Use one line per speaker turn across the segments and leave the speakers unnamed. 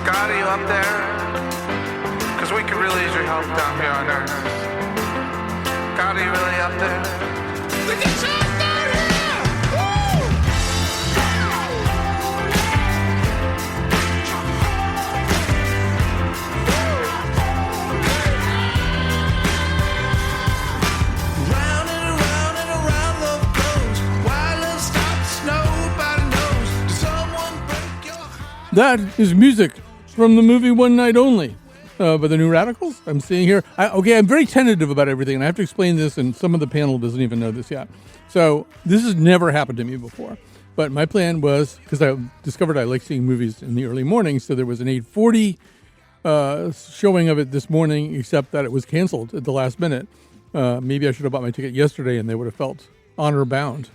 God, are you up there? Because we could really use your help down here on Earth. God, are you really up there? The guitar's down here! Woo! Round and around love goes. Why love stops, nobody knows. Does someone break your heart?
That is music from the movie One Night Only by the New Radicals. I'm seeing here. I'm very tentative about everything, and I have to explain this, and some of the panel doesn't even know this yet. So this has never happened to me before. But my plan was, because I discovered I like seeing movies in the early morning, so there was an 8:40 showing of it this morning, except that it was canceled at the last minute. Maybe I should have bought my ticket yesterday, and they would have felt honor bound.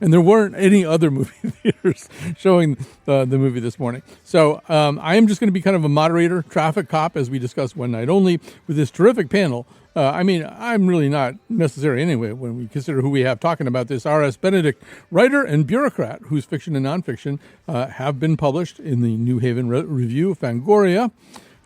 And there weren't any other movie theaters showing the movie this morning. So I am just going to be kind of a moderator, traffic cop, as we discuss One Night Only with this terrific panel. I'm really not necessary anyway when we consider who we have talking about this. R.S. Benedict, writer and bureaucrat, whose fiction and nonfiction have been published in the New Haven Review, Fangoria,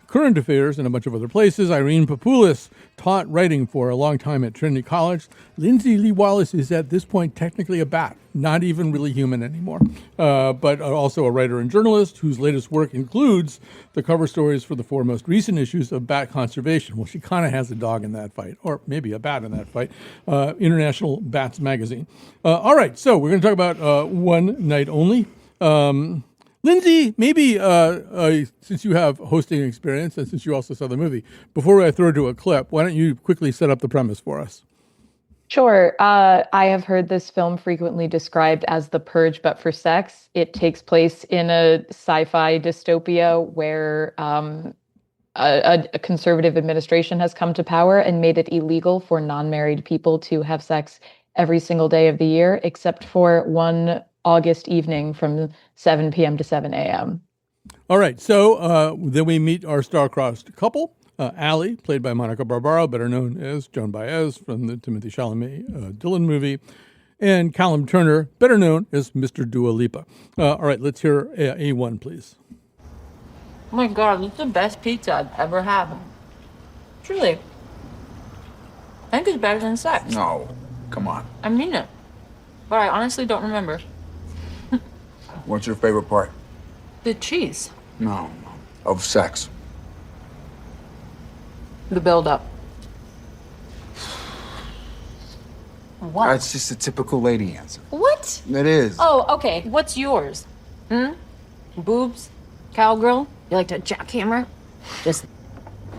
Current Affairs, and a bunch of other places. Irene Papoulis taught writing for a long time at Trinity College. Lindsay Lee Wallace is at this point technically a bat, not even really human anymore, but also a writer and journalist whose latest work includes the cover stories for the 4 most recent issues of Bat Conservation. Well, she kind of has a dog in that fight, or maybe a bat in that fight. International Bats Magazine. All right, so we're going to talk about One Night Only. Lindsay, maybe since you have hosting experience and since you also saw the movie, before I throw to a clip, why don't you quickly set up the premise for us?
Sure. I have heard this film frequently described as The Purge, but for sex. It takes place in a sci-fi dystopia where a conservative administration has come to power and made it illegal for non-married people to have sex every single day of the year, except for one August evening from 7 p.m. to 7 a.m.
All right. So then we meet our star-crossed couple. Allie, played by Monica Barbaro, better known as Joan Baez from the Timothée Chalamet Dylan movie, and Callum Turner, better known as Mr. Dua Lipa. All right, let's hear A1, please.
Oh my God, it's the best pizza I've ever had. Truly. I think it's better than sex.
No, come on.
I mean it. But I honestly don't remember.
What's your favorite part?
The cheese.
No, of sex.
The build-up. What?
That's just a typical lady answer.
What?
It is.
Oh, okay. What's yours? Boobs? Cowgirl? You like to jackhammer? Just...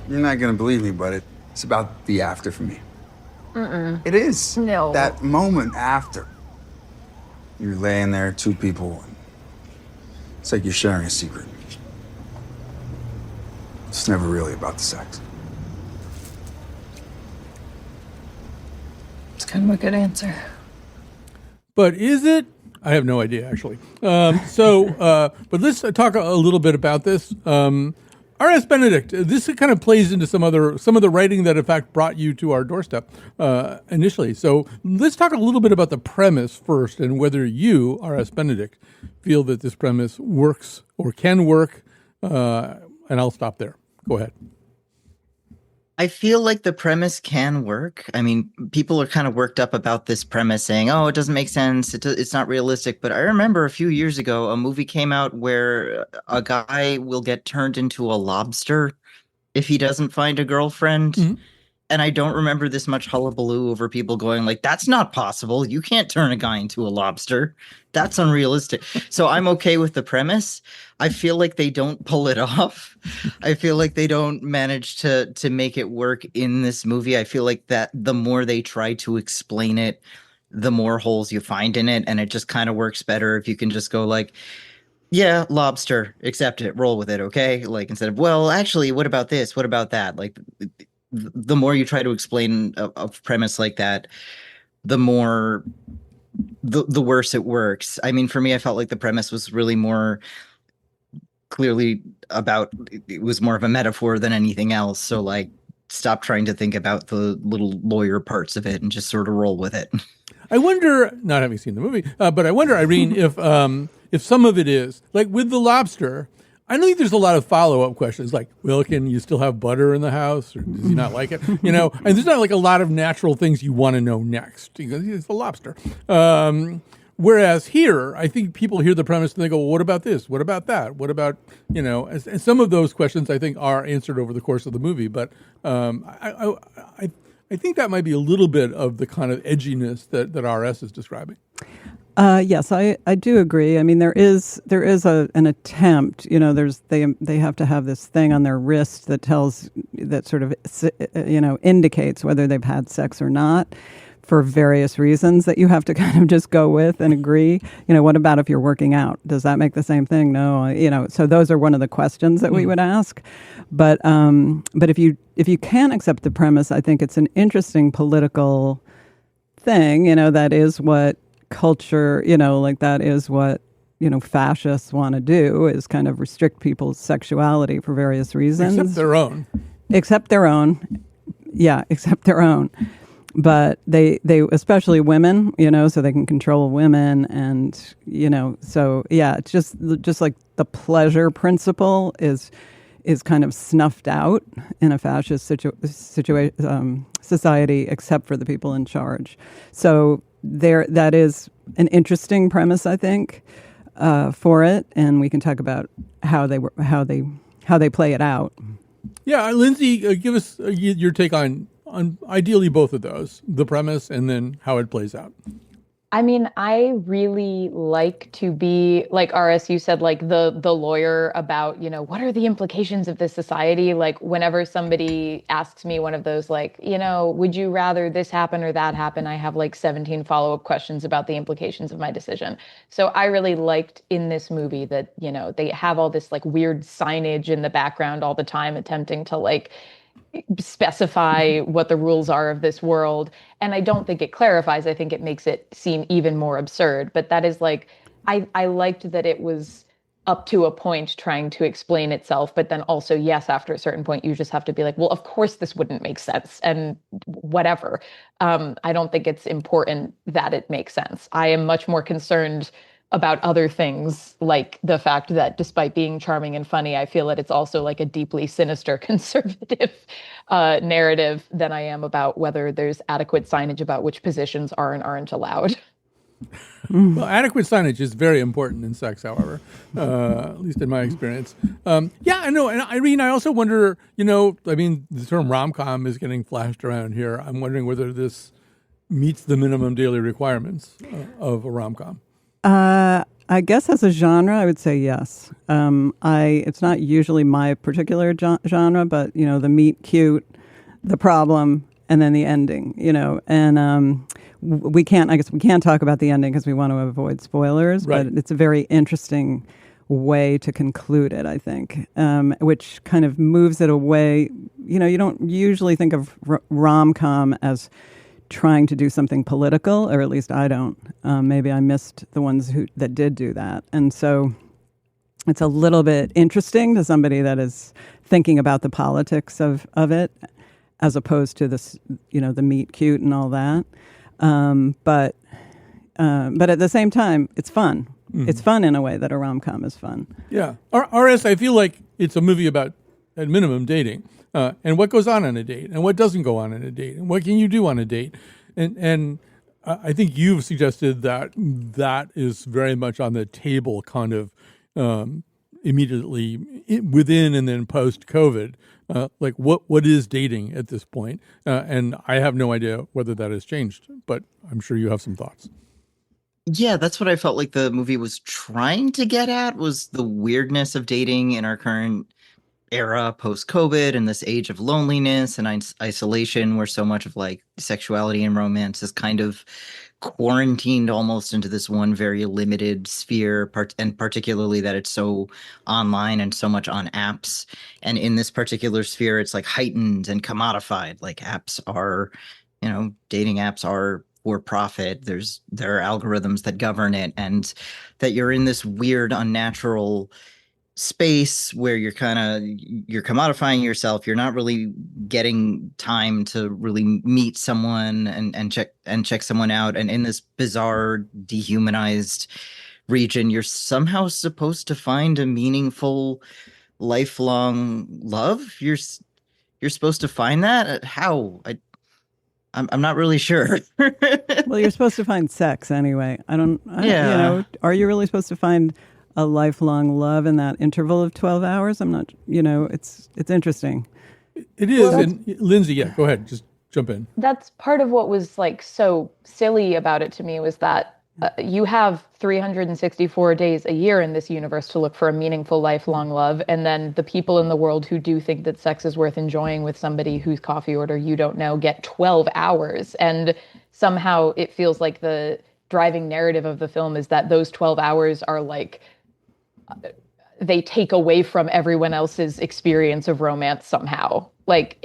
You're not gonna believe me, but it's about the after for me. It is.
No.
That moment after. You're laying there, 2 people. And it's like you're sharing a secret. It's never really about the sex.
It's kind of a good answer.
But is it? I have no idea, actually. But let's talk a little bit about this. R.S. Benedict, this kind of plays into some of the writing that, in fact, brought you to our doorstep initially. So let's talk a little bit about the premise first and whether you, R.S. Benedict, feel that this premise works or can work. And I'll stop there. Go ahead.
I feel like the premise can work. I mean, people are kind of worked up about this premise saying, oh, it doesn't make sense. It's not realistic. But I remember a few years ago, a movie came out where a guy will get turned into a lobster if he doesn't find a girlfriend. Mm-hmm. And I don't remember this much hullabaloo over people going like, that's not possible. You can't turn a guy into a lobster. That's unrealistic. So I'm okay with the premise. I feel like they don't pull it off. I feel like they don't manage to make it work in this movie. I feel like that the more they try to explain it, the more holes you find in it. And it just kind of works better if you can just go like, yeah, lobster, accept it, roll with it, okay? Like instead of, well, actually, what about this? What about that? Like the more you try to explain a premise like that, the more the worse it works. I mean, for me, I felt like the premise was really more clearly about, it was more of a metaphor than anything else. So like, stop trying to think about the little lawyer parts of it and just sort of roll with it.
I wonder, not having seen the movie, but I wonder, Irene, if some of it is like with the lobster. I don't think there's a lot of follow-up questions like, well, can you still have butter in the house, or does he not like it? And there's not like a lot of natural things you want to know next. It's a lobster. Whereas here, I think people hear the premise and they go, well, what about this? What about that? What about, and some of those questions I think are answered over the course of the movie. But I think that might be a little bit of the kind of edginess that RS is describing.
Yes, I do agree. I mean, there is an attempt. They have to have this thing on their wrist that sort of indicates whether they've had sex or not, for various reasons that you have to kind of just go with and agree. What about if you're working out? Does that make the same thing? No. So those are one of the questions that we would ask. But if you can accept the premise, I think it's an interesting political thing. That is what culture, that is what, fascists want to do, is kind of restrict people's sexuality for various reasons.
Except their own.
Except their own. Yeah, except their own. But they especially women, so they can control women, and so yeah, it's just like the pleasure principle is kind of snuffed out in a fascist society, except for the people in charge. So that is an interesting premise, I think, for it, and we can talk about how they play it out.
Yeah, Lindsay, give us your take on ideally both of those, the premise and then how it plays out.
I mean, I really like to be, like RS, you said, like the lawyer about, what are the implications of this society? Like whenever somebody asks me one of those, like, would you rather this happen or that happen? I have like 17 follow-up questions about the implications of my decision. So I really liked in this movie that, they have all this like weird signage in the background all the time, attempting to like specify what the rules are of this world. And I don't think it clarifies. I think it makes it seem even more absurd. But that is like, I liked that it was up to a point trying to explain itself. But then also, yes, after a certain point, you just have to be like, well, of course this wouldn't make sense and whatever. I don't think it's important that it makes sense. I am much more concerned about other things, like the fact that despite being charming and funny, I feel that it's also like a deeply sinister conservative narrative than I am about whether there's adequate signage about which positions are and aren't allowed.
Well, adequate signage is very important in sex, however, at least in my experience. Yeah, I know. And Irene, I also wonder, the term rom-com is getting flashed around here. I'm wondering whether this meets the minimum daily requirements of a rom-com.
I guess as a genre, I would say yes. It's not usually my particular genre, but the meet cute, the problem, and then the ending. And we can't talk about the ending because we want to avoid spoilers.
Right.
But it's a very interesting way to conclude it, I think, which kind of moves it away. You don't usually think of rom-com as trying to do something political, or at least I don't. Maybe I missed the ones that did do that. And so it's a little bit interesting to somebody that is thinking about the politics of it, as opposed to this, the meet cute and all that. But at the same time, it's fun. Mm-hmm. It's fun in a way that a rom-com is fun.
Yeah. RS, I feel like it's a movie about, at minimum, dating. And what goes on a date, and what doesn't go on a date, and what can you do on a date, and I think you've suggested that is very much on the table, kind of immediately within and then post COVID. Like what is dating at this point? And I have no idea whether that has changed, but I'm sure you have some thoughts.
Yeah, that's what I felt like the movie was trying to get at, was the weirdness of dating in our current era post-COVID and this age of loneliness and isolation, where so much of like sexuality and romance is kind of quarantined almost into this one very limited sphere, and particularly that it's so online and so much on apps. And in this particular sphere, it's like heightened and commodified. Like apps are, dating apps are for profit. There are algorithms that govern it, and that you're in this weird, unnatural space where you're commodifying yourself. You're not really getting time to really meet someone and check someone out. And in this bizarre, dehumanized region, you're somehow supposed to find a meaningful, lifelong love. You're supposed to find that. How? I'm not really sure.
Well, you're supposed to find sex anyway.
Yeah.
Are you really supposed to find a lifelong love in that interval of 12 hours? I'm not, it's interesting.
It is.
Well,
And Lindsay, yeah, go ahead. Just jump in.
That's part of what was like so silly about it to me was that you have 364 days a year in this universe to look for a meaningful lifelong love. And then the people in the world who do think that sex is worth enjoying with somebody whose coffee order you don't know get 12 hours. And somehow it feels like the driving narrative of the film is that those 12 hours are like, they take away from everyone else's experience of romance somehow. Like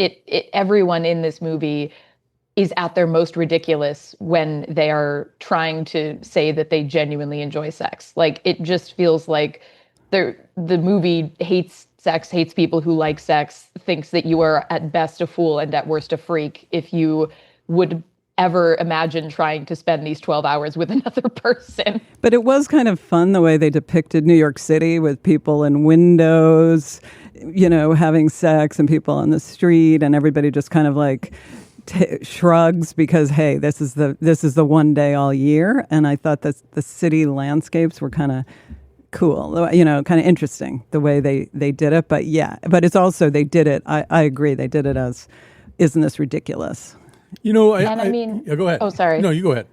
everyone in this movie is at their most ridiculous when they are trying to say that they genuinely enjoy sex. Like it just feels like the movie hates sex, hates people who like sex, thinks that you are at best a fool and at worst a freak if you would ever imagine trying to spend these 12 hours with another person.
But it was kind of fun the way they depicted New York City with people in windows, having sex and people on the street, and everybody just kind of like shrugs because, hey, this is the one day all year. And I thought that the city landscapes were kind of cool, kind of interesting the way they did it. But yeah, but it's also, they did it. I agree. They did it as, isn't this ridiculous?
Yeah, go ahead.
Oh, sorry.
No, you go ahead.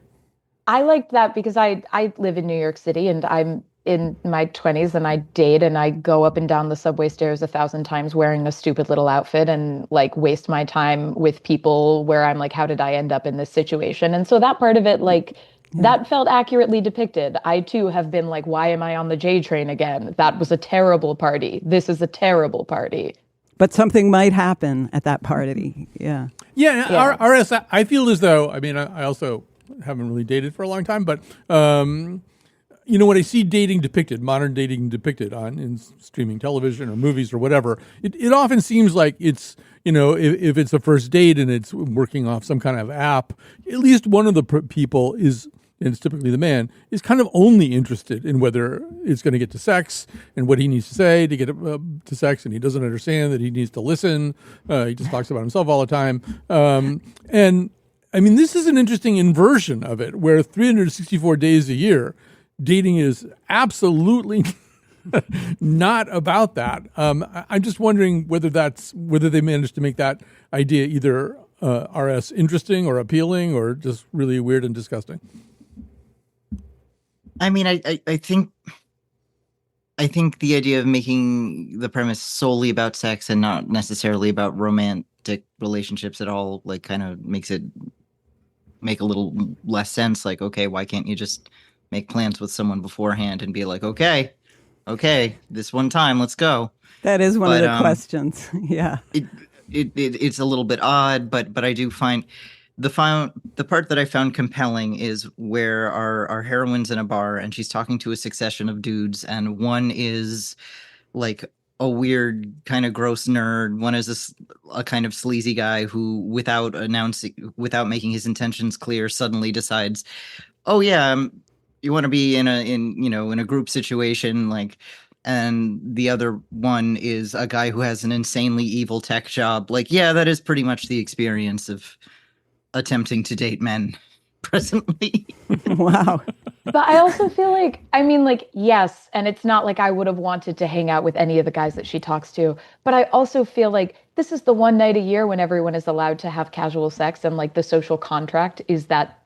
I liked that because I live in New York City and I'm in my 20s and I date and I go up and down the subway stairs 1,000 times wearing a stupid little outfit and like waste my time with people where I'm like, how did I end up in this situation? And so that part of it, like, that felt accurately depicted. I too have been like, why am I on the J train again? That was a terrible party. This is a terrible party.
But something might happen at that party. Yeah.
Yeah. RS, I feel as though, I also haven't really dated for a long time, but when I see dating depicted, modern dating depicted in streaming television or movies or whatever, it often seems like it's, if it's a first date and it's working off some kind of app, at least one of the people is, and it's typically the man, is kind of only interested in whether it's going to get to sex and what he needs to say to get to sex, and he doesn't understand that he needs to listen. He just talks about himself all the time. And this is an interesting inversion of it, where 364 days a year, dating is absolutely not about that. I'm just wondering whether they managed to make that idea either RS interesting or appealing or just really weird and disgusting.
I think the idea of making the premise solely about sex and not necessarily about romantic relationships at all, like, kind of makes it make a little less sense. Like, okay, why can't you just make plans with someone beforehand and be like, okay, this one time, let's go.
That is one of the questions. Yeah.
It's a little bit odd, but I do find the part that I found compelling is where our heroine's in a bar and she's talking to a succession of dudes, and one is like a weird kind of gross nerd. One is a kind of sleazy guy who, without making his intentions clear, suddenly decides, oh yeah, you want to be in a group situation, like. And the other one is a guy who has an insanely evil tech job. Like, yeah, that is pretty much the experience of attempting to date men presently.
Wow.
But I also feel like, yes, and it's not like I would have wanted to hang out with any of the guys that she talks to, but I also feel like this is the one night a year when everyone is allowed to have casual sex, and like the social contract is that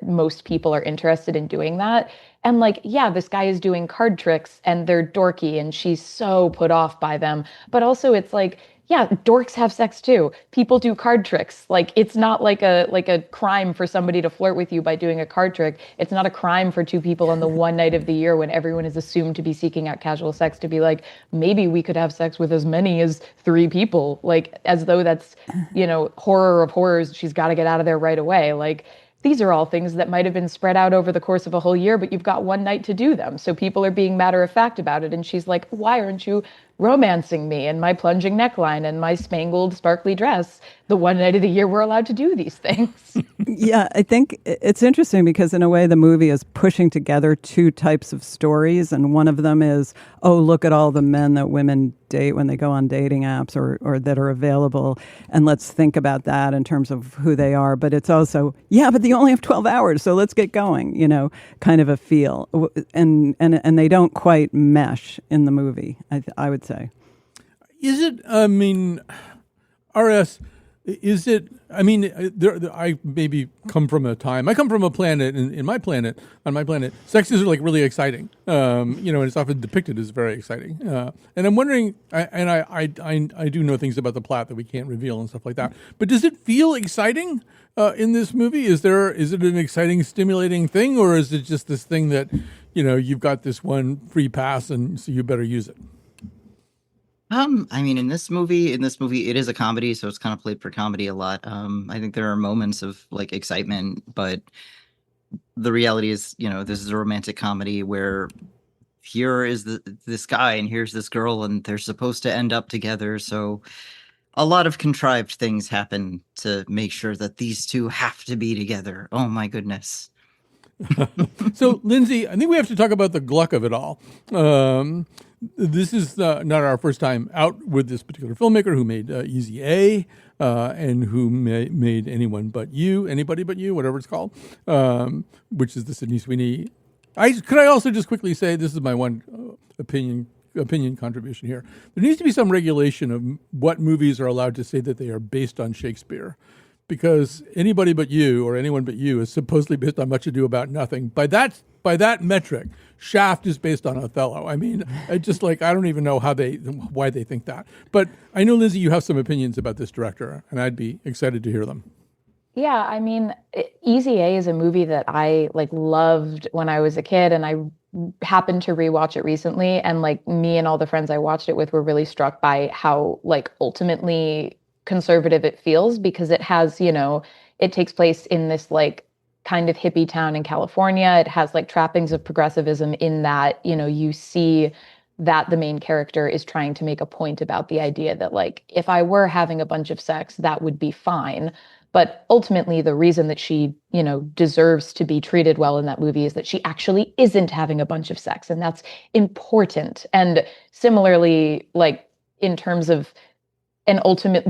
most people are interested in doing that. And like, yeah, this guy is doing card tricks and they're dorky and she's so put off by them. But also it's like, yeah, dorks have sex too. People do card tricks. Like, it's not like a crime for somebody to flirt with you by doing a card trick. It's not a crime for two people on the one night of the year when everyone is assumed to be seeking out casual sex to be like, maybe we could have sex with as many as 3 people. Like, as though that's, horror of horrors. She's got to get out of there right away. Like, these are all things that might have been spread out over the course of a whole year, but you've got one night to do them. So people are being matter of fact about it. And she's like, why aren't you romancing me and my plunging neckline and my spangled sparkly dress the one night of the year we're allowed to do these things.
Yeah, I think it's interesting because in a way the movie is pushing together two types of stories, and one of them is, oh, look at all the men that women date when they go on dating apps or that are available, and let's think about that in terms of who they are. But it's also, yeah, but you only have 12 hours, so let's get going, kind of a feel. And they don't quite mesh in the movie, I would say.
Is it, RS, is it, I maybe come from a time, I come from a planet, on my planet, sex is like really exciting, and it's often depicted as very exciting. And I'm wondering, I do know things about the plot that we can't reveal and stuff like that, but does it feel exciting in this movie? Is it an exciting, stimulating thing, or is it just this thing that, you've got this one free pass and so you better use it?
In this movie, it is a comedy, so it's kind of played for comedy a lot. I think there are moments of like excitement, but the reality is, this is a romantic comedy where here is this guy and here's this girl, and they're supposed to end up together. So a lot of contrived things happen to make sure that these two have to be together. Oh my goodness.
So, Lindsay, I think we have to talk about the Gluck of it all. This is not our first time out with this particular filmmaker who made Easy A and who made Anybody But You, whatever it's called, which is the Sydney Sweeney. Could I also just quickly say, this is my one opinion contribution here. There needs to be some regulation of what movies are allowed to say that they are based on Shakespeare. Because Anybody But You or Anyone But You is supposedly based on Much Ado About Nothing. By that metric, Shaft is based on Othello. I don't even know why they think that. But I know, Lindsay, you have some opinions about this director, and I'd be excited to hear them.
Yeah, Easy A is a movie that I loved when I was a kid, and I happened to rewatch it recently, and me and all the friends I watched it with were really struck by how ultimately conservative it feels, because it has, it takes place in this kind of hippie town in California. It has trappings of progressivism in that, you see that the main character is trying to make a point about the idea that if I were having a bunch of sex, that would be fine. But ultimately, the reason that she, deserves to be treated well in that movie is that she actually isn't having a bunch of sex. And that's important. And similarly, in terms of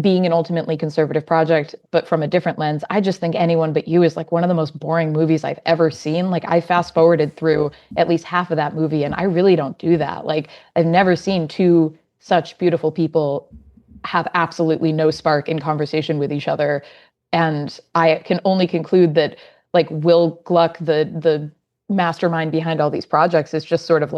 being an ultimately conservative project, but from a different lens, I just think Anyone But You is one of the most boring movies I've ever seen. I fast forwarded through at least half of that movie, and I really don't do that. I've never seen two such beautiful people have absolutely no spark in conversation with each other. And I can only conclude that Will Gluck, the mastermind behind all these projects, is just sort of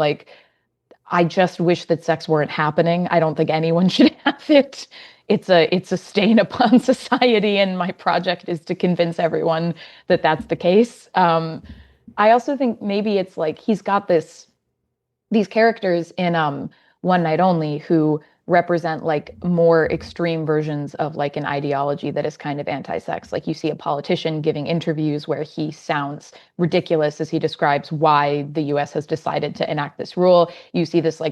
I just wish that sex weren't happening. I don't think anyone should have it. It's a stain upon society, and my project is to convince everyone that that's the case. I also think maybe it's he's got these characters in One Night Only who represent more extreme versions of an ideology that is kind of anti-sex. You see a politician giving interviews where he sounds ridiculous as he describes why the US has decided to enact this rule. You see this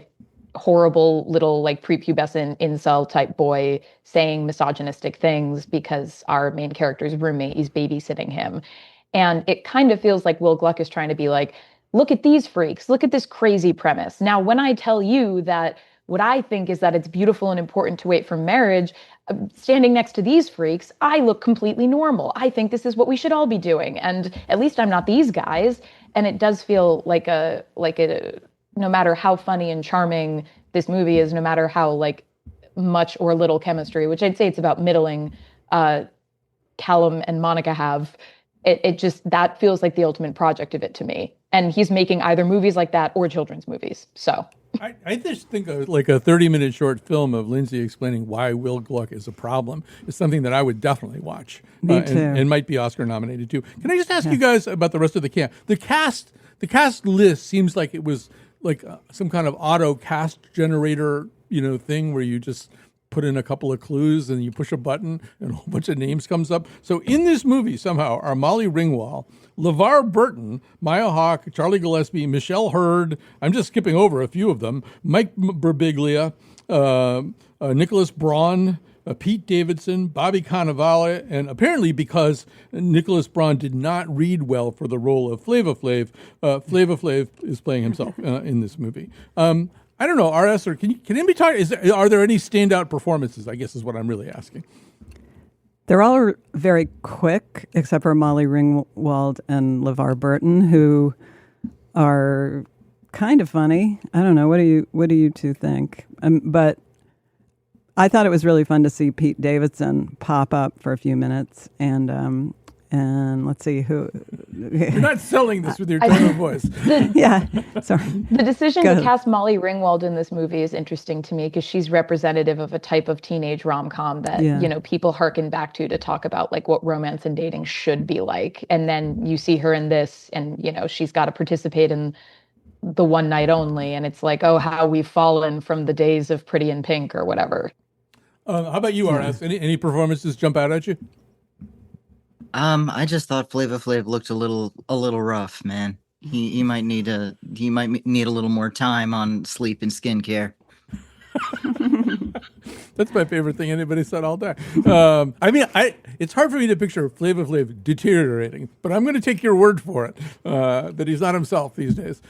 horrible little prepubescent incel type boy saying misogynistic things because our main character's roommate is babysitting him. And it kind of feels like Will Gluck is trying to be look at these freaks, look at this crazy premise. Now, when I tell you that what I think is that it's beautiful and important to wait for marriage, standing next to these freaks, I look completely normal. I think this is what we should all be doing. And at least I'm not these guys. And it does feel like a no matter how funny and charming this movie is, no matter how much or little chemistry, which I'd say it's about middling, Callum and Monica have, it just, that feels like the ultimate project of it to me. And he's making either movies like that or children's movies. So
I just think a 30-minute short film of Lindsay explaining why Will Gluck is a problem is something that I would definitely watch.
Me too.
And might be Oscar nominated too. Can I just ask you guys about the rest of the cast? The cast list seems like it was some kind of auto cast generator, thing where you just put in a couple of clues and you push a button and a whole bunch of names comes up. So in this movie, somehow, are Molly Ringwald, LeVar Burton, Maya Hawke, Charlie Gillespie, Michelle Hurd, I'm just skipping over a few of them, Mike Birbiglia, Nicholas Braun, Pete Davidson, Bobby Cannavale, and apparently because Nicholas Braun did not read well for the role of Flava Flav, Flava Flav is playing himself in this movie. I don't know, RS, or can anybody talk? Are there any standout performances? I guess is what I'm really asking.
They're all very quick, except for Molly Ringwald and LeVar Burton, who are kind of funny. I don't know. What do you two think? But I thought it was really fun to see Pete Davidson pop up for a few minutes, and let's see who.
You're not selling this with your tone of voice.
Yeah, sorry.
The decision to cast Molly Ringwald in this movie is interesting to me because she's representative of a type of teenage rom-com that people hearken back to talk about like what romance and dating should be like, and then you see her in this, and she's got to participate in the one night only, and it's like, oh, how we've fallen from the days of Pretty in Pink or whatever.
How about you, RS? Any performances jump out at you?
I just thought Flava Flav looked a little rough, man. He might need a little more time on sleep and skincare.
That's my favorite thing anybody said all day. It's hard for me to picture Flava Flav deteriorating, but I'm going to take your word for it that he's not himself these days.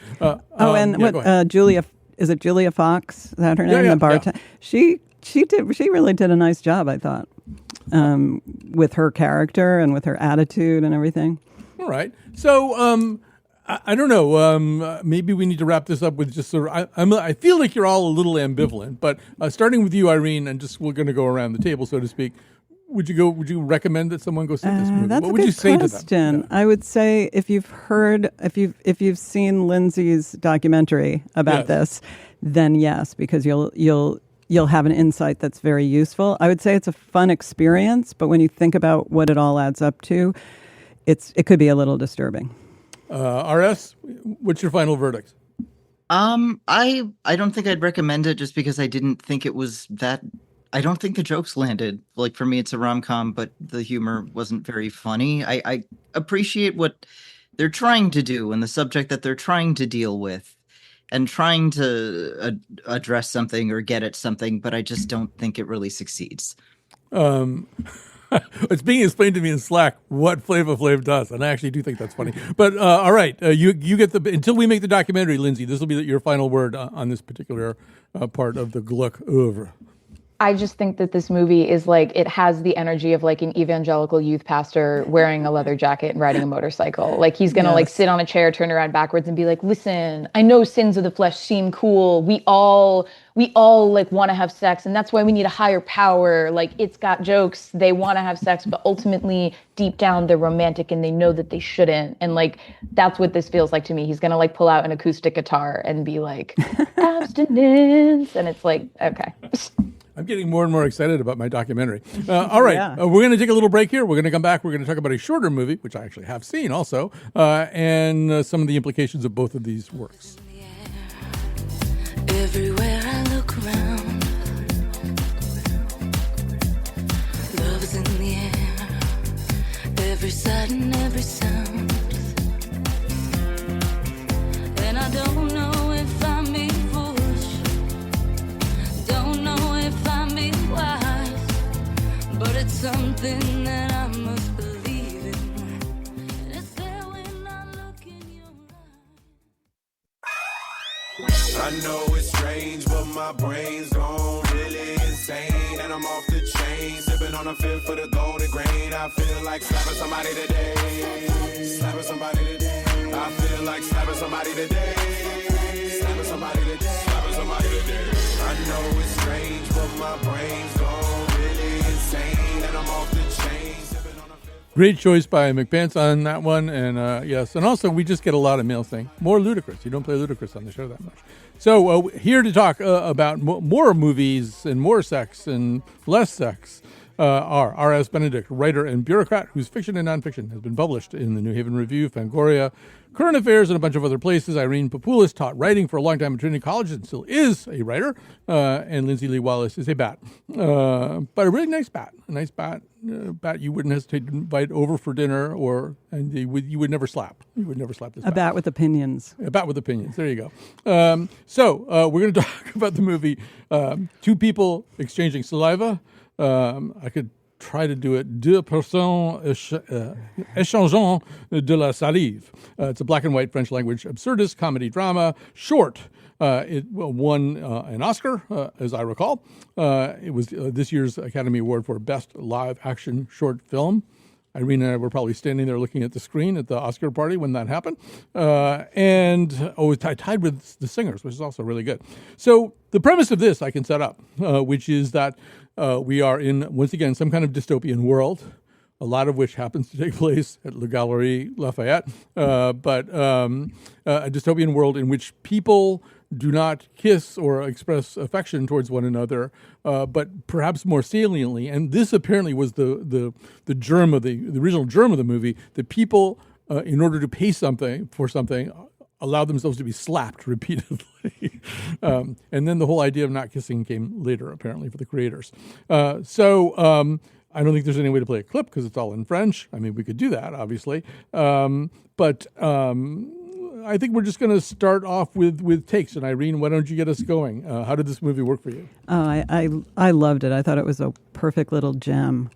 Julia, is it Julia Fox? Is that her name?
Yeah,
the bartender. Yeah. She really did a nice job, I thought, with her character and with her attitude and everything.
All right. So I don't know. Maybe we need to wrap this up with just sort of. I feel like you're all a little ambivalent, but starting with you, Irene, and we're going to go around the table, so to speak. Would you recommend that someone go see this movie?
That's
what
a
would
good
you say
question.
to them? Yeah.
I would say if you've seen Lindsay's documentary about this, then yes, because you'll have an insight that's very useful. I would say it's a fun experience, but when you think about what it all adds up to, it could be a little disturbing.
RS, what's your final verdict?
I don't think I'd recommend it just because I didn't think it was that. I don't think the jokes landed. Like, for me, it's a rom-com, but the humor wasn't very funny. I appreciate what they're trying to do and the subject that they're trying to deal with and trying to address something or get at something, but I just don't think it really succeeds.
It's being explained to me in Slack what Flava Flav does, and I actually do think that's funny. But all right, you get until we make the documentary, Lindsay. This will be your final word on this particular part of the Gluck oeuvre.
I just think that this movie is like, it has the energy of like an evangelical youth pastor wearing a leather jacket and riding a motorcycle. Like he's going to like sit on a chair, turn around backwards and be like, listen, I know sins of the flesh seem cool. We all like want to have sex. And that's why we need a higher power. Like it's got jokes. They want to have sex, but ultimately deep down they're romantic and they know that they shouldn't. And like, that's what this feels like to me. He's going to like pull out an acoustic guitar and be like, abstinence. And it's like, okay.
I'm getting more and more excited about my documentary. All right, we're going to take a little break here. We're going to come back. We're going to talk about a shorter movie, which I actually have seen also, and some of the implications of both of these works.
Everywhere I look around, love is in the air, every sight and every sound, and I don't know if I'm being foolish, don't know if I'm being wise, but it's something that I must believe in, and it's there when I look in your eyes.
I know it's strange, but my brain's gone really insane, and I'm off the chain, sipping on a fifth for the golden grain. I feel like slapping somebody today, slapping somebody today. I feel like slapping somebody today, slapping somebody today, slapping somebody today. I know it's strange, but my brain's gone really insane, and I'm off the chain, sipping on a fifth.
Great choice by McPants on that one, and yes, and also we just get a lot of mail saying more Ludacris. You don't play Ludacris on the show that much. So here to talk about more movies and more sex and less sex are R.S. Benedict, writer and bureaucrat whose fiction and nonfiction has been published in the New Haven Review, Fangoria, current affairs and a bunch of other places. Irene Papoulis taught writing for a long time at Trinity College and still is a writer. And Lindsay Lee Wallace is a bat. But a really nice bat. A nice bat. Bat you wouldn't hesitate to invite over for dinner, and you would never slap. You would never slap this bat.
A bat with opinions.
A bat with opinions. There you go. So we're going to talk about the movie Two People Exchanging Saliva. I could try to do it. Deux personnes échangeant de la salive. It's a black and white French language absurdist comedy drama. Short. It won an Oscar, as I recall. It was this year's Academy Award for Best Live Action Short Film. Irene and I were probably standing there looking at the screen at the Oscar party when that happened. It tied with The Singers, which is also really good. So the premise of this I can set up, which is that we are in, once again, some kind of dystopian world, a lot of which happens to take place at Le Galerie Lafayette, but a dystopian world in which people do not kiss or express affection towards one another, but perhaps more saliently, and this apparently was the germ of the original germ of the movie, that people, in order to pay something for something, allow themselves to be slapped repeatedly. And then the whole idea of not kissing came later, apparently, for the creators. So I don't think there's any way to play a clip because it's all in French. I mean, we could do that, obviously. But I think we're just going to start off with takes. And Irene, why don't you get us going? How did this movie work for you?
Oh, I loved it. I thought it was a perfect little gem.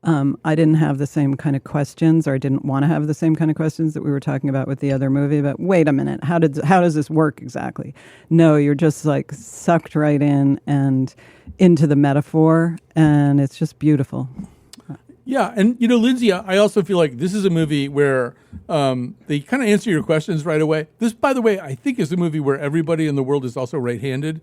I didn't have the same kind of questions, or I didn't want to have the same kind of questions that we were talking about with the other movie. But wait a minute, how does this work exactly? No, you're just like sucked right in and into the metaphor, and it's just beautiful.
Yeah, and Lindsay, I also feel like this is a movie where they kind of answer your questions right away. This, by the way, I think is a movie where everybody in the world is also right-handed,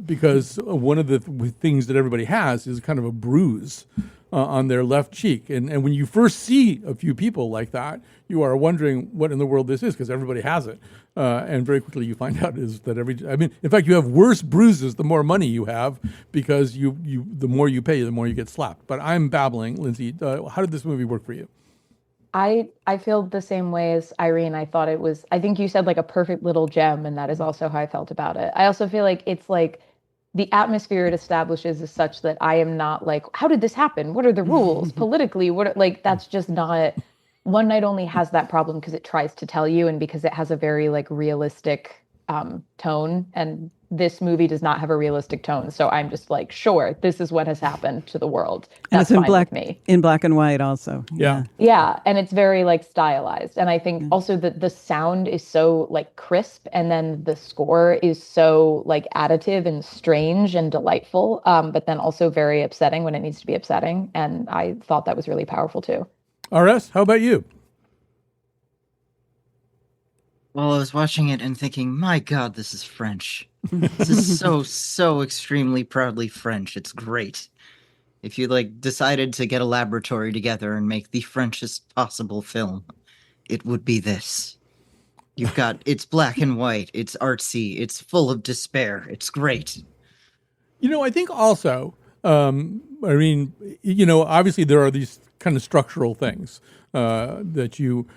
because one of the things that everybody has is kind of a bruise on their left cheek. And when you first see a few people like that, you are wondering what in the world this is, because everybody has it. And very quickly you find out is that in fact, you have worse bruises the more money you have, because the more you pay, the more you get slapped. But I'm babbling. Lindsay, how did this movie work for you?
I feel the same way as Irene. I think you said like a perfect little gem, and that is also how I felt about it. I also feel like it's like the atmosphere it establishes is such that I am not like, how did this happen? What are the rules politically? That's just not. One Night Only has that problem because it tries to tell you, and because it has a very like realistic tone, and this movie does not have a realistic tone. So I'm just like, sure, this is what has happened to the world. That's
and it's
fine with me.
In black and white also.
Yeah.
Yeah, and it's very like stylized. And I think also that the sound is so like crisp, and then the score is so like additive and strange and delightful, but then also very upsetting when it needs to be upsetting. And I thought that was really powerful too.
RS, how about you?
Well, I was watching it and thinking, my God, this is French. This is so extremely proudly French. It's great. If you decided to get a laboratory together and make the Frenchest possible film, it would be this. It's black and white, it's artsy, it's full of despair. It's great.
I think also, obviously there are these kind of structural things that you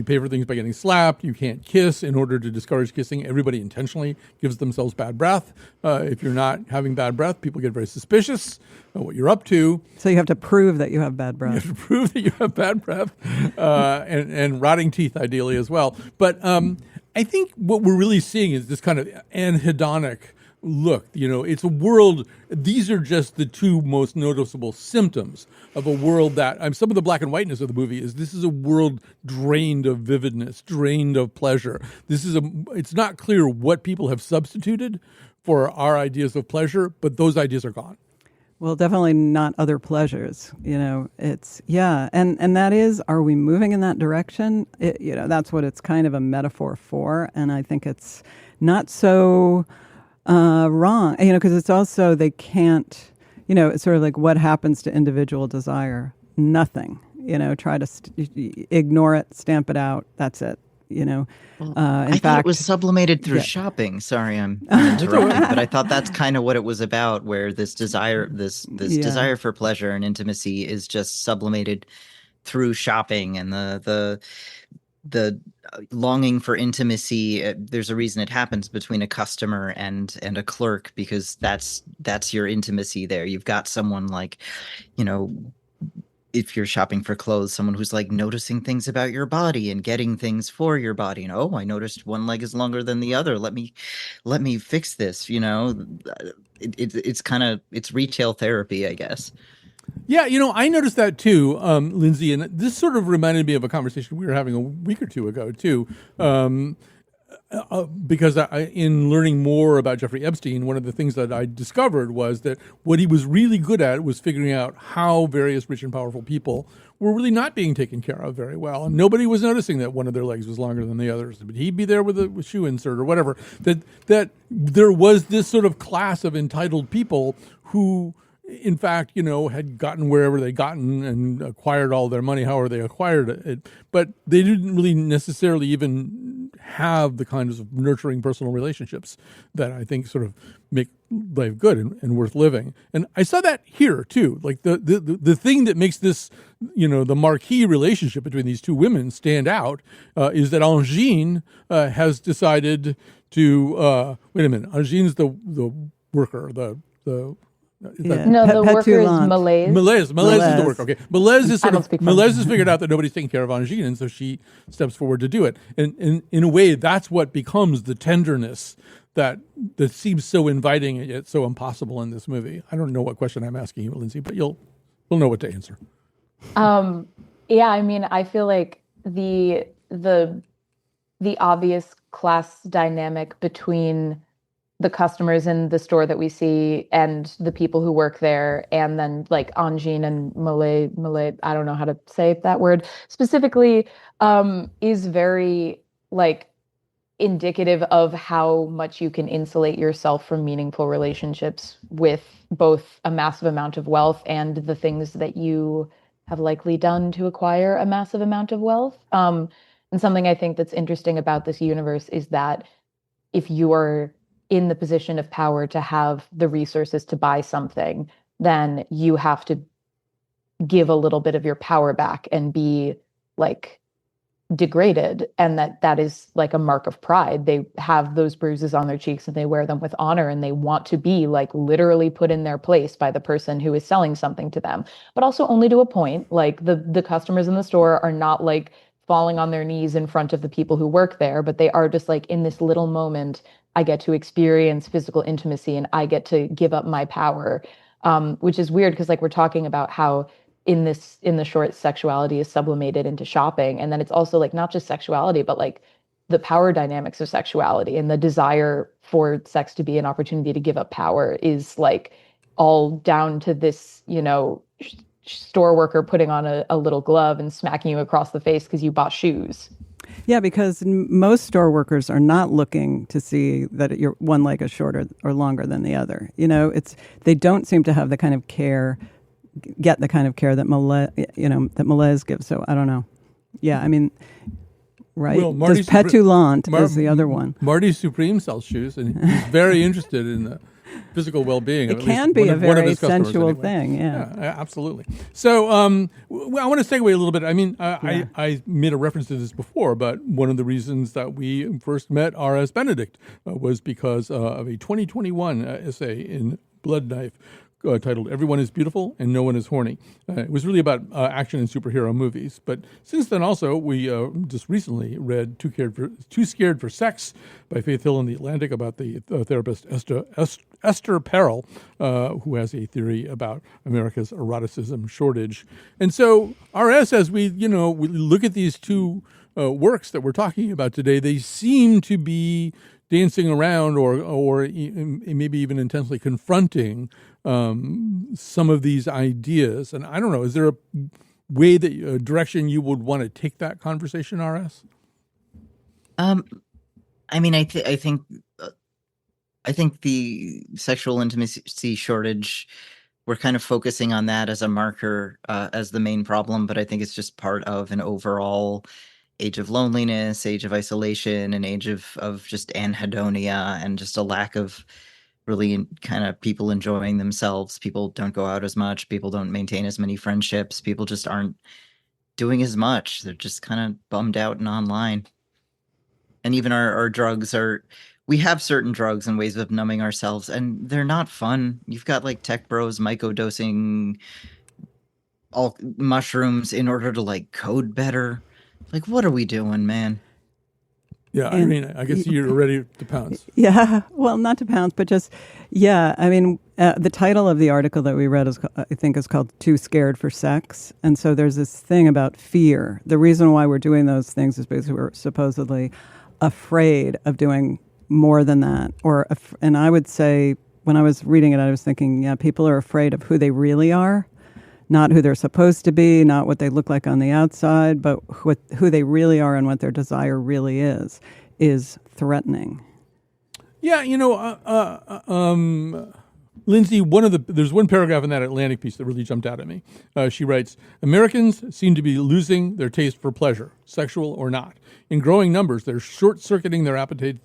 pay for things by getting slapped. You can't kiss in order to discourage kissing. Everybody intentionally gives themselves bad breath. If you're not having bad breath, people get very suspicious of what you're up to.
So you have to prove that you have bad breath.
You have to prove that you have bad breath, and rotting teeth, ideally as well. But I think what we're really seeing is this kind of anhedonic look. It's a world. These are just the two most noticeable symptoms of a world that some of the black and whiteness of the movie is this is a world drained of vividness, drained of pleasure. It's not clear what people have substituted for our ideas of pleasure, but those ideas are gone.
Well, definitely not other pleasures. And that is, are we moving in that direction? That's what it's kind of a metaphor for. And I think it's not so wrong, because it's also, they can't, it's sort of like what happens to individual desire? Nothing, try to ignore it, stamp it out. That's it. In
thought it was sublimated through shopping. Sorry, I'm interrupting, but I thought that's kind of what it was about, where this desire, desire for pleasure and intimacy is just sublimated through shopping, and the the longing for intimacy. There's a reason it happens between a customer and a clerk, because that's your intimacy there. You've got someone like, you know, if you're shopping for clothes, someone who's like noticing things about your body and getting things for your body. And oh, I noticed one leg is longer than the other. Let me fix this. You know, it's kind of, it's retail therapy, I guess.
Yeah, I noticed that too, Lindsay, and this sort of reminded me of a conversation we were having a week or two ago too. Because in learning more about Jeffrey Epstein, one of the things that I discovered was that what he was really good at was figuring out how various rich and powerful people were really not being taken care of very well. And nobody was noticing that one of their legs was longer than the others. But he'd be there with a shoe insert or whatever. That there was this sort of class of entitled people who, in fact, had gotten wherever they gotten and acquired all their money, however they acquired it. But they didn't really necessarily even have the kinds of nurturing personal relationships that I think sort of make life good and worth living. And I saw that here too. Like the thing that makes this, the marquee relationship between these two women stand out is that Angine has decided to wait a minute. Angine's the worker, the
the worker is Malaise.
Malaise is the worker. Okay, Malaise has figured out that nobody's taking care of Angine, and so she steps forward to do it. And in a way, that's what becomes the tenderness that seems so inviting and yet so impossible in this movie. I don't know what question I'm asking you, Lindsay, but you'll know what to answer.
Yeah, I mean, I feel like the obvious class dynamic between the customers in the store that we see and the people who work there, and then like Angine and Malay, I don't know how to say that word specifically, is very like indicative of how much you can insulate yourself from meaningful relationships with both a massive amount of wealth and the things that you have likely done to acquire a massive amount of wealth. And something I think that's interesting about this universe is that if you are in the position of power to have the resources to buy something, then you have to give a little bit of your power back and be like degraded. And that is like a mark of pride. They have those bruises on their cheeks and they wear them with honor, and they want to be like literally put in their place by the person who is selling something to them, but also only to a point. Like the customers in the store are not like falling on their knees in front of the people who work there, but they are just like, in this little moment, I get to experience physical intimacy and I get to give up my power, which is weird because like we're talking about how in the short, sexuality is sublimated into shopping. And then it's also like not just sexuality, but like the power dynamics of sexuality and the desire for sex to be an opportunity to give up power is like all down to this, store worker putting on a little glove and smacking you across the face because you bought shoes.
Yeah, because most store workers are not looking to see that your one leg is shorter or longer than the other. They don't seem to have the kind of care, get the kind of care that Malaise gives. So I don't know. Yeah, I mean, right?
Well,
Does Petulant is the other one.
Marty Supreme sells shoes, and he's very interested in the physical well-being.
It can be a very sensual thing, yeah,
absolutely. So I want to segue a little bit. I mean, I made a reference to this before, but one of the reasons that we first met R.S. Benedict was because of a 2021 essay in Blood Knife titled "Everyone is Beautiful and No One is Horny." It was really about action and superhero movies. But since then, also, we just recently read Too Scared for Sex by Faith Hill in The Atlantic about the therapist Esther Perel, who has a theory about America's eroticism shortage. And so, R.S., as we look at these two works that we're talking about today, they seem to be dancing around or maybe even intensely confronting some of these ideas. And I don't know, is there a way a direction you would want to take that conversation, R.S.?
I mean, I think the sexual intimacy shortage, we're kind of focusing on that as a marker, as the main problem, but I think it's just part of an overall age of loneliness, age of isolation, an age of just anhedonia, and just a lack of really kind of people enjoying themselves. People don't go out as much. People don't maintain as many friendships. People just aren't doing as much. They're just kind of bummed out and online. And even our drugs we have certain drugs and ways of numbing ourselves, and they're not fun. You've got like tech bros microdosing all mushrooms in order to like code better. Like, what are we doing, man?
Yeah, I mean, I guess you're ready to pounce.
Yeah, well, not to pounce, but just, yeah. I mean, the title of the article that we read I think is called "Too Scared for Sex," and so there's this thing about fear. The reason why we're doing those things is because we're supposedly afraid of doing more than that. And I would say, when I was reading it, I was thinking, yeah, people are afraid of who they really are, not who they're supposed to be, not what they look like on the outside, but who they really are and what their desire really is threatening.
Yeah, Lindsay, there's one paragraph in that Atlantic piece that really jumped out at me. She writes, Americans seem to be losing their taste for pleasure, sexual or not. In growing numbers, they're short-circuiting their appetites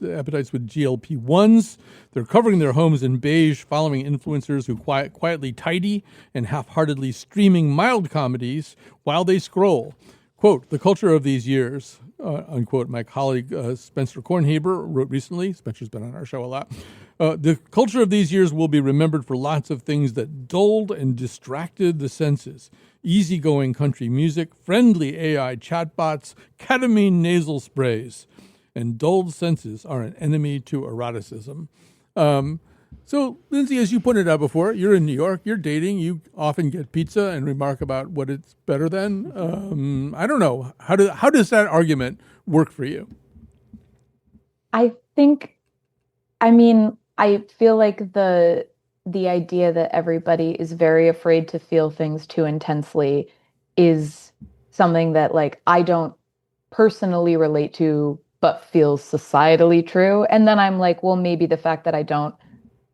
with GLP-1s. They're covering their homes in beige, following influencers who quietly tidy and half-heartedly streaming mild comedies while they scroll. Quote, the culture of these years, unquote, my colleague Spencer Kornhaber wrote recently. Spencer's been on our show a lot. The culture of these years will be remembered for lots of things that dulled and distracted the senses. Easygoing country music, friendly AI chatbots, ketamine nasal sprays. And dulled senses are an enemy to eroticism. So, Lindsay, as you pointed out before, you're in New York, you're dating, you often get pizza and remark about what it's better than. I don't know. How does that argument work for you?
I feel like the idea that everybody is very afraid to feel things too intensely is something that like I don't personally relate to, but feels societally true. And then I'm like, well, maybe the fact that I don't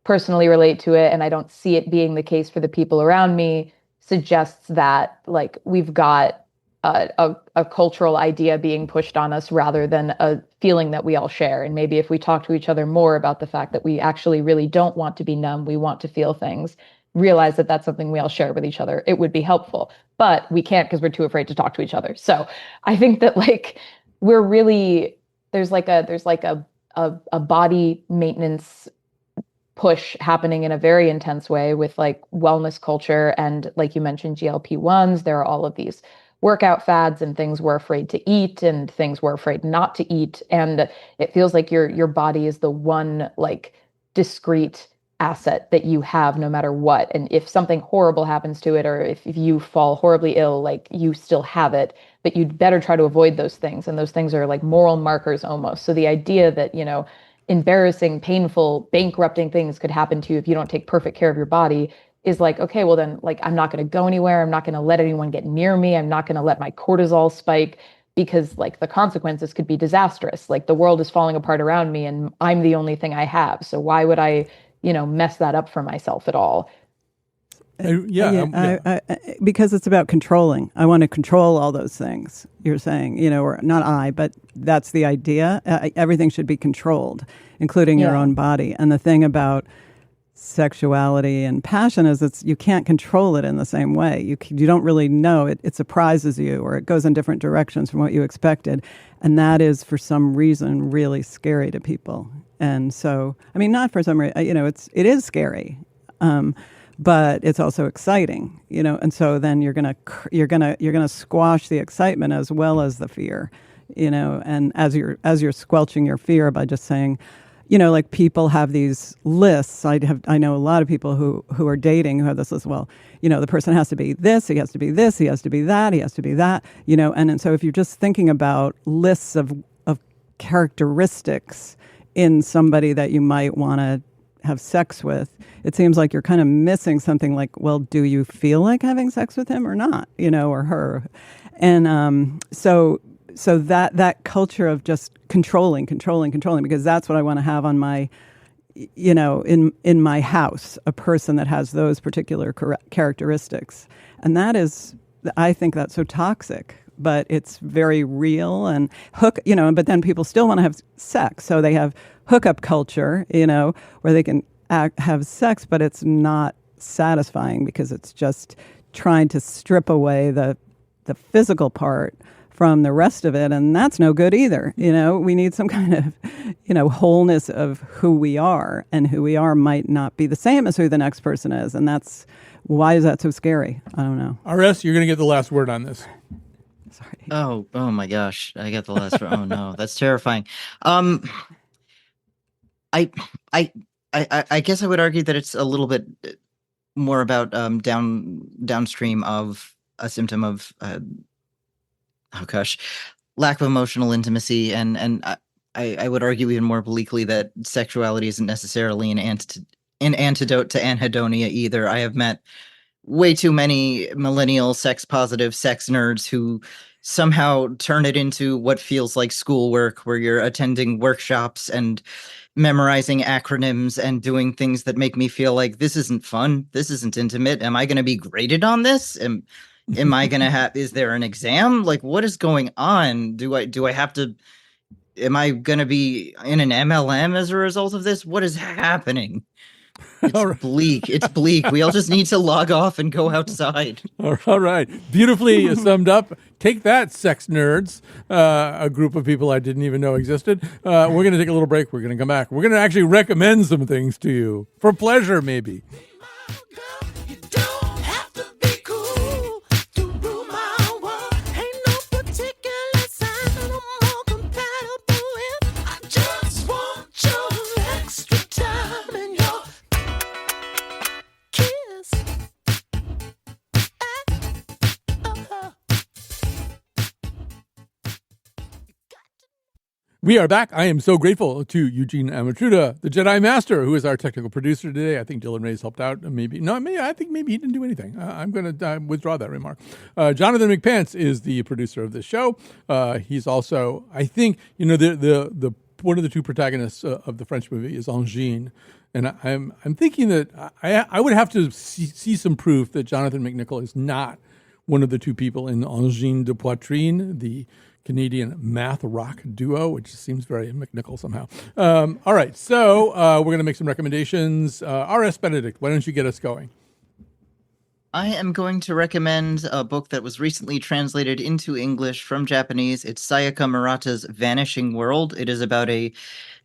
personally relate to it and I don't see it being the case for the people around me suggests that like we've got a cultural idea being pushed on us rather than a feeling that we all share. And maybe if we talk to each other more about the fact that we actually really don't want to be numb, we want to feel things, realize that that's something we all share with each other, it would be helpful. But we can't because we're too afraid to talk to each other. So I think that like we're really there's like a body maintenance push happening in a very intense way with like wellness culture and like you mentioned GLP-1s. There are all of these workout fads and things we're afraid to eat and things we're afraid not to eat. And it feels like your body is the one like discrete asset that you have no matter what. And if something horrible happens to it, or if you fall horribly ill, like you still have it, but you'd better try to avoid those things. And those things are like moral markers almost. So the idea that, embarrassing, painful, bankrupting things could happen to you if you don't take perfect care of your body is like, okay, well then like, I'm not going to go anywhere. I'm not going to let anyone get near me. I'm not going to let my cortisol spike because like the consequences could be disastrous. Like the world is falling apart around me and I'm the only thing I have. So why would I, mess that up for myself at all?
Because it's about controlling. I want to control all those things you're saying, or not I, but that's the idea. Everything should be controlled, including your own body. And the thing about sexuality and passion is you can't control it in the same way. You don't really know. It surprises you or it goes in different directions from what you expected. And that is, for some reason, really scary to people. And so, not for some reason, it is scary. But it's also exciting, and so then you're gonna squash the excitement as well as the fear, and as you're squelching your fear by just saying, like people have these lists. I know a lot of people who are dating who have this list. Well, the person has to be this, he has to be this, he has to be that, he has to be that, and so if you're just thinking about lists of characteristics in somebody that you might want to have sex with, it seems like you're kind of missing something like, well, do you feel like having sex with him or not, or her? And so that culture of just controlling, because that's what I want to have on my, in my house, a person that has those particular characteristics. And that is, I think that's so toxic, but it's very real and but then people still want to have sex. So they have hookup culture, where they can have sex, but it's not satisfying because it's just trying to strip away the the physical part from the rest of it, and that's no good either. We need some kind of, wholeness of who we are, and who we are might not be the same as who the next person is, and that's why is that so scary? I don't know.
RS, you're going to get the last word on this.
Sorry.
Oh my gosh! I got the last one. Oh no, that's terrifying. I guess I would argue that it's a little bit more about downstream of a symptom of lack of emotional intimacy, and I would argue even more obliquely that sexuality isn't necessarily an antidote to anhedonia either. I have met way too many millennial sex positive sex nerds who somehow turn it into what feels like schoolwork, where you're attending workshops and memorizing acronyms and doing things that make me feel like this isn't fun, this isn't intimate. Am I going to be graded on this? Am I going to have, is there an exam? Like, what is going on? Do I have to, am I going to be in an MLM as a result of this? What is happening? It's bleak. It's bleak. We all just need to log off and go outside.
All right. Beautifully summed up. Take that, sex nerds, a group of people I didn't even know existed. We're going to take a little break. We're going to come back. We're going to actually recommend some things to you for pleasure, maybe. We are back. I am so grateful to Eugene Amatruda, the Jedi Master, who is our technical producer today. I think Dylan Ray's helped out. I think maybe he didn't do anything. I'm going to withdraw that remark. Jonathan McPants is the producer of this show. He's also, I think, the one of the two protagonists of the French movie is Angine. And I'm thinking that I would have to see some proof that Jonathan McNicol is not one of the two people in Angine de Poitrine, the Canadian math rock duo, which seems very McNichol somehow. All right, so we're going to make some recommendations. R.S. Benedict, why don't you get us going?
I am going to recommend a book that was recently translated into English from Japanese. It's Sayaka Murata's Vanishing World. It is about a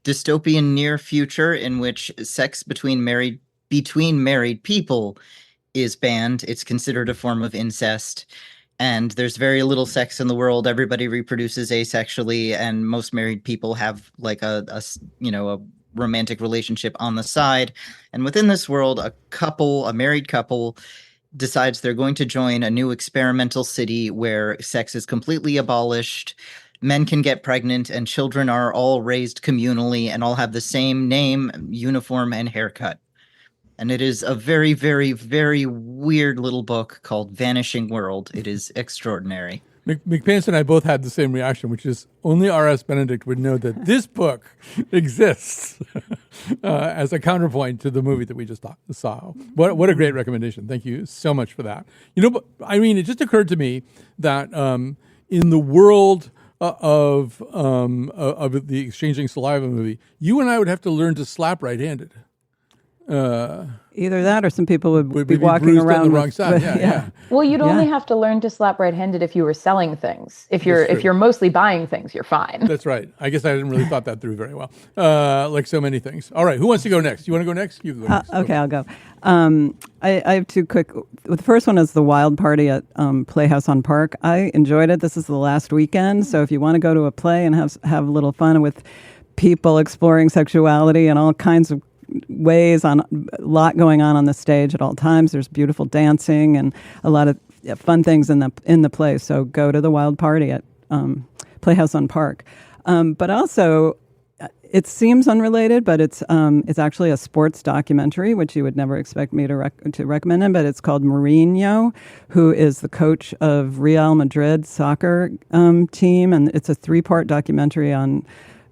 dystopian near future in which sex between married people is banned. It's considered a form of incest. And there's very little sex in the world. Everybody reproduces asexually, and most married people have like a romantic relationship on the side. And within this world, a married couple, decides they're going to join a new experimental city where sex is completely abolished. Men can get pregnant, and children are all raised communally and all have the same name, uniform, and haircut. And it is a very, very, very weird little book called Vanishing World. It is extraordinary.
McPants and I both had the same reaction, which is only R.S. Benedict would know that this book exists as a counterpoint to the movie that we just saw. What a great recommendation. Thank you so much for that. It just occurred to me that in the world of the Exchanging Saliva movie, you and I would have to learn to slap right-handed.
Either that or some people would be walking around
on the wrong side. Yeah.
Well, you'd only have to learn to slap right-handed if you were selling things. If you're mostly buying things, you're fine.
That's right. I guess I didn't really thought that through very well. Like so many things. All right, who wants to go next? You want to go next? You can go next.
Okay, I'll go. I have two quick. The first one is the Wild Party at Playhouse on Park. I enjoyed it. This is the last weekend, so if you want to go to a play and have a little fun with people exploring sexuality and all kinds of ways, on a lot going on the stage at all times. There's beautiful dancing and a lot of fun things in the play. So go to the Wild Party at Playhouse on Park. But also, it seems unrelated, but it's actually a sports documentary, which you would never expect me to recommend him. But it's called Mourinho, who is the coach of Real Madrid soccer team, and it's a 3-part documentary on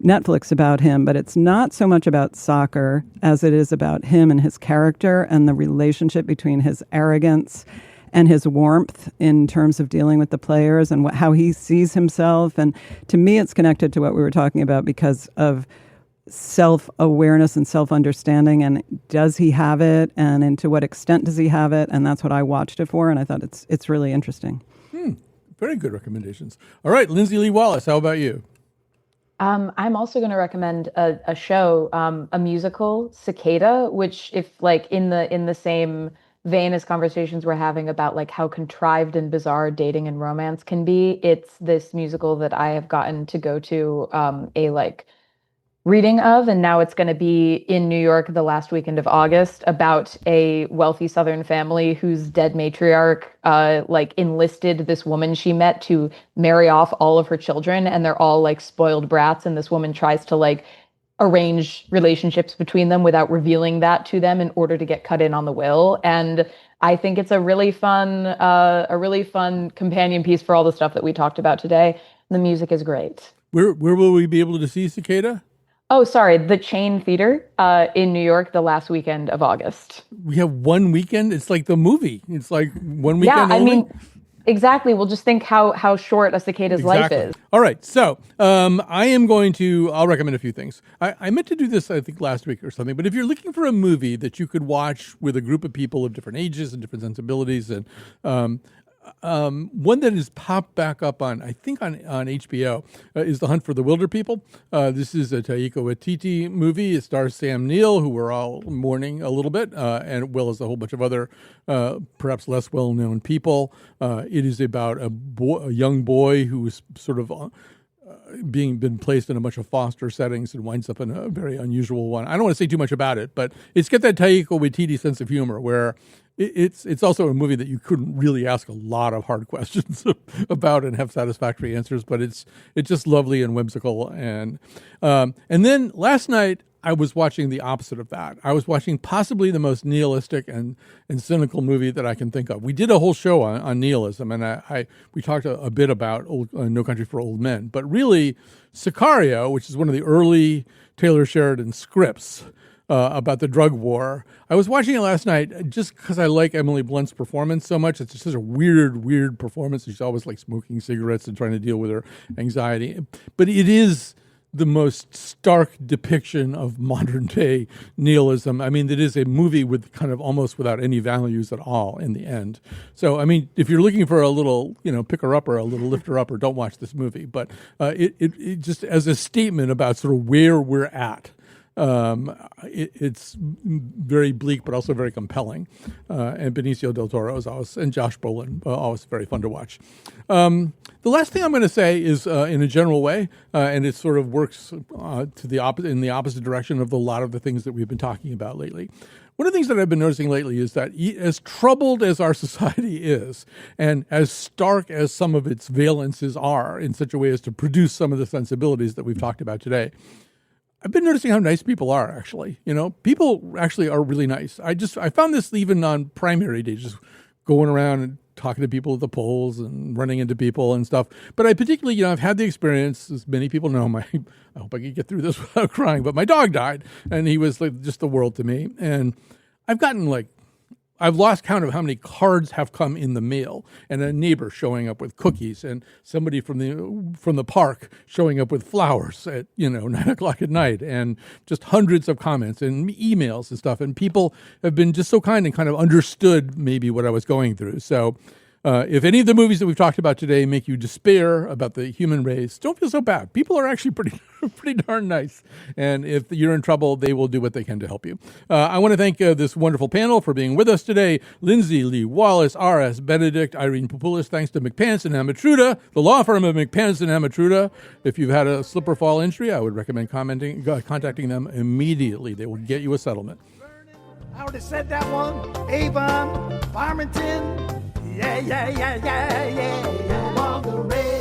Netflix about him, but it's not so much about soccer as it is about him and his character and the relationship between his arrogance and his warmth in terms of dealing with the players and how he sees himself. And to me, it's connected to what we were talking about because of self-awareness and self-understanding, and does he have it, and to what extent does he have it? And that's what I watched it for, and I thought it's really interesting.
very good recommendations. All right, Lindsay Lee Wallace, how about you?
I'm also going to recommend a show, a musical, Cicada, which, if like in the same vein as conversations we're having about like how contrived and bizarre dating and romance can be, it's this musical that I have gotten to go to a like reading of, and now it's going to be in New York the last weekend of August, about a wealthy Southern family whose dead matriarch like enlisted this woman she met to marry off all of her children, and they're all like spoiled brats, and this woman tries to like arrange relationships between them without revealing that to them in order to get cut in on the will. And I think it's a really fun companion piece for all the stuff that we talked about today. The music is great.
Where will we be able to see Cicada?
Oh, sorry, the Chain Theater in New York the last weekend of August.
We have one weekend. It's like the movie. It's like one weekend.
Yeah, I
only?
mean, exactly. We'll just think how short a cicada's life is.
All right. So I'll recommend a few things. I meant to do this, I think, last week or something. But if you're looking for a movie that you could watch with a group of people of different ages and different sensibilities, and one that has popped back up on HBO is The Hunt for the Wilder People. This is a Taika Waititi movie. It stars Sam Neill, who we're all mourning a little bit, and as well as a whole bunch of other perhaps less well-known people. It is about a young boy who is sort of been placed in a bunch of foster settings and winds up in a very unusual one. I don't want to say too much about it, but it's got that Taika Waititi sense of humor where it's also a movie that you couldn't really ask a lot of hard questions about and have satisfactory answers, but it's just lovely and whimsical. And then last night I was watching the opposite of that. I was watching possibly the most nihilistic and cynical movie that I can think of. We did a whole show on nihilism, and we talked a bit about No Country for Old Men, but really Sicario, which is one of the early Taylor Sheridan scripts, about the drug war. I was watching it last night just because I like Emily Blunt's performance so much. It's just such a weird performance. She's always like smoking cigarettes and trying to deal with her anxiety. But it is the most stark depiction of modern day nihilism. I mean, it is a movie with kind of almost without any values at all in the end. So, I mean, if you're looking for a little, picker up or a little lifter up, or don't watch this movie. But it just as a statement about sort of where we're at. It's very bleak, but also very compelling. And Benicio del Toro and Josh Brolin, always very fun to watch. The last thing I'm going to say is in a general way, and it sort of works in the opposite direction of a lot of the things that we've been talking about lately. One of the things that I've been noticing lately is that as troubled as our society is, and as stark as some of its valences are in such a way as to produce some of the sensibilities that we've talked about today, I've been noticing how nice people are, actually. People actually are really nice. I found this even on primary day, just going around and talking to people at the polls and running into people and stuff. But I particularly, I've had the experience, as many people know, I hope I can get through this without crying, but my dog died, and he was like just the world to me. And I've lost count of how many cards have come in the mail, and a neighbor showing up with cookies, and somebody from the park showing up with flowers at 9:00 at night, and just hundreds of comments and emails and stuff. And people have been just so kind and kind of understood maybe what I was going through. So if any of the movies that we've talked about today make you despair about the human race, don't feel so bad. People are actually pretty darn nice. And if you're in trouble, they will do what they can to help you. I want to thank this wonderful panel for being with us today. Lindsay Lee Wallace, R.S. Benedict, Irene Popoulis. Thanks to McPants and Amatruda, the law firm of McPants and Amatruda. If you've had a slip or fall injury, I would recommend contacting them immediately. They will get you a settlement.
I already said that one. Avon, Farmington. Yeah. You are the red.